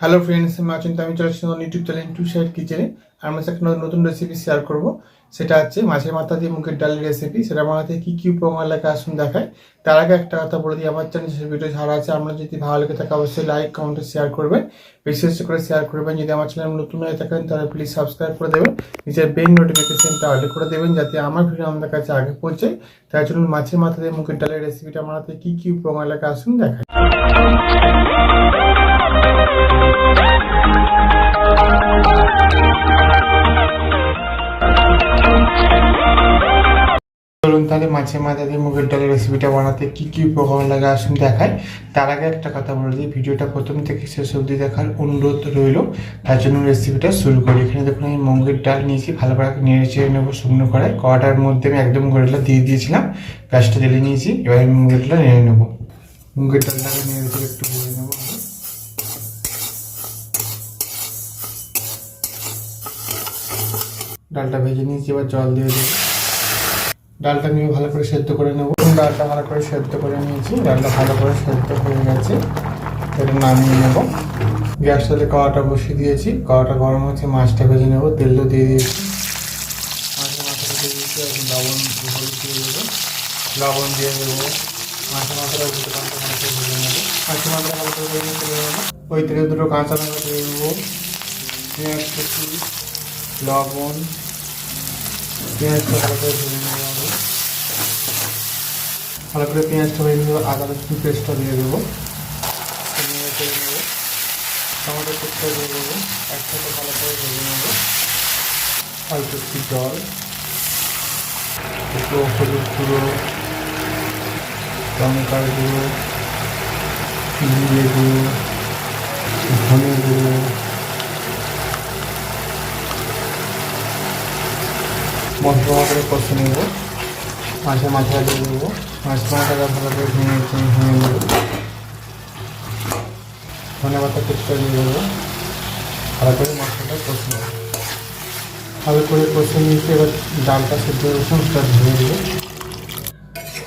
Hello friends, আমি অচিন্ত। আমি চলে এসেছি ইউটিউব চ্যানেল টু সাইড কিচেনে। আমি একটা নতুন রেসিপি শেয়ার করব। সেটা হচ্ছে মাছের মাথা দিয়ে মুগের ডালের রেসিপি। সেটা বানাতে কী কী উপকরণ লাগে আসুন দেখায়। তার আগে একটা কথা বলে দিই, আমার চ্যানেল যে ভিডিও ছাড়া আছে, আমরা যদি ভালো লেগে থাকে অবশ্যই লাইক কমেন্ট শেয়ার করবেন, বিশেষ করে শেয়ার করবেন। যদি আমার চ্যানেল নতুন হয়ে থাকেন তাহলে প্লিজ সাবস্ক্রাইব করে দেবেন, নিজের বেল নোটিফিকেশনটা অল করে দেবেন যাতে আমার ভিডিও আমাদের কাছে আগে পৌঁছায়। তাই জন্য মাছের মাথা দিয়ে মুগের ডালের রেসিপিটা বানাতে কী কী উপকরণ লাগে আসুন দেখায়। চলুন তাহলে মাছের মাথা দিয়ে মুগের ডালের রেসিপিটা বানাতে কি কি উপকরণ লাগে আসুন দেখায়। তার আগে একটা কথা বলে দিই, ভিডিওটা প্রথম থেকে শেষ অবধি দেখার অনুরোধ রইল। তার জন্য রেসিপিটা শুরু করি। এখানে দেখুন আমি মুগের ডাল নিয়েছি, ভালো করে নেড়ে চেড়ে নেবো শুকনো করে। কড়াটার মধ্যে আমি একদম মুগের ডাল দিয়ে দিয়েছিলাম, গ্যাসটা জ্বেলে নিয়েছি। এবার আমি মুগের ডালটা নেড়ে নেবো। মুগের ডালটাকে নেড়ে চেড়ে একটু ভেজে নেবো। ডালটা ভেজে নিয়েছি, এবার জল দিয়ে দেবো। ডালটা নিয়ে ভালো করে সেদ্ধ করে নেব। ডালটা ভালো করে সেদ্ধ করে নিয়েছি, ডালটা ভালো করে সেদ্ধ হয়ে গেছে। এটা নামিয়ে নেব। গ্যাসটাতে কড়াটা বসিয়ে দিয়েছি, কড়াটা গরম হচ্ছে, মাছটা ভেজে নেব। তেলও দিয়ে দিয়েছি, মাছের মাথাটা দিয়ে দিয়েছি। এখন লবণ হলুদ দিয়ে দেবো, লবণ দিয়ে দেবো। মাছের মাথাটা দুটো কাঁচা লঙ্কা ভেজে নেবো। মাছের মাথাটা ভালো করে ভেজে তুলে নেবো। ওই তেলে দুটো কাঁচা লঙ্কা দিয়ে দেবো, পেঁয়াজ কুচি, লবণ, পেঁয়াজটা ভালো করে ভেজে নেবো। ভালো করে পেঁয়াজটা ভেজে নেবো। আদা রসুন পেস্টটা দিয়ে দেবো, নেড়ে নেবো। টমেটো পেস্টটা দিয়ে দেবো, একসাথে ভালো করে ভেজে নেবো। অল্প একটু জল, একটু হলুদ গুঁড়ো, লঙ্কার গুঁড়ো, জিরে গুঁড়ো, ধনে গুঁড়ো, মশলা করে কষে নেবো। মাছের মাথা দিয়ে দেবো, মাছের মাথাটা ভালো করে ভেঙে দেবো। ধনে পাতা পেস্টটা দিয়ে দেবো, ভালো করে মশলাটা কষে নেবো। ভালো করে কষে নিয়েছি। এবার ডালটা সেদ্ধ রসুন সেটা ধুয়ে দেবো।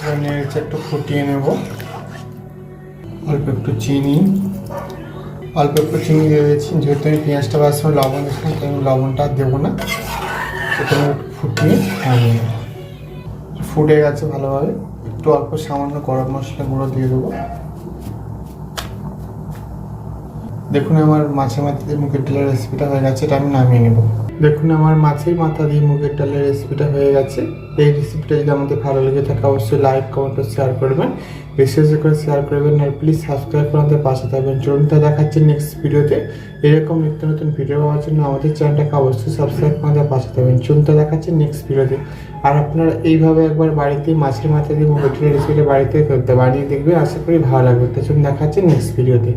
এবার নেড়েছে একটু ফুটিয়ে নেব। অল্প একটু চিনি দিয়ে দিচ্ছি। যেহেতু আমি পেঁয়াজটা বাজার সময় লবণ দিয়েছিলাম, তাই আমি লবণটা দেবো না। সেটা একটু ফুটিয়ে নামিয়ে নেব। ফুটে গেছে ভালোভাবে। একটু অল্প সামান্য গরম মশলা গুঁড়ো দিয়ে দেবো। দেখুন আমার মাছের মাথা দিয়ে মুগের ডালের রেসিপিটা হয়ে গেছে, এটা আমি নামিয়ে নেব। দেখুন আমার মাছের মাথা দিয়ে মুগের ডালের রেসিপিটা হয়ে গেছে। এই রেসিপিটা যদি আমাদের ভালো লেগে থাকে অবশ্যই লাইক কমেন্ট শেয়ার করবেন, বিশেষ করে শেয়ার করবেন। আর প্লিজ সাবস্ক্রাইব করে আমাদের পাশে থাকবেন। চলুনটা দেখাচ্ছি নেক্সট ভিডিওতে। এরকম নিত্য নতুন ভিডিও পাওয়ার জন্য আমাদের চ্যানেলটাকে অবশ্যই সাবস্ক্রাইব করে আমাদের পাশে থাকবেন। চলুনটা দেখাচ্ছি নেক্সট ভিডিওতে। আর আপনারা এইভাবে একবার বাড়িতে মাছের মাথা দিয়ে মুগের ডালের রেসিপিটা বাড়িতে বানিয়ে দেখবেন, আশা করি ভালো লাগবে। তো চলুন দেখাচ্ছি নেক্সট ভিডিওতে।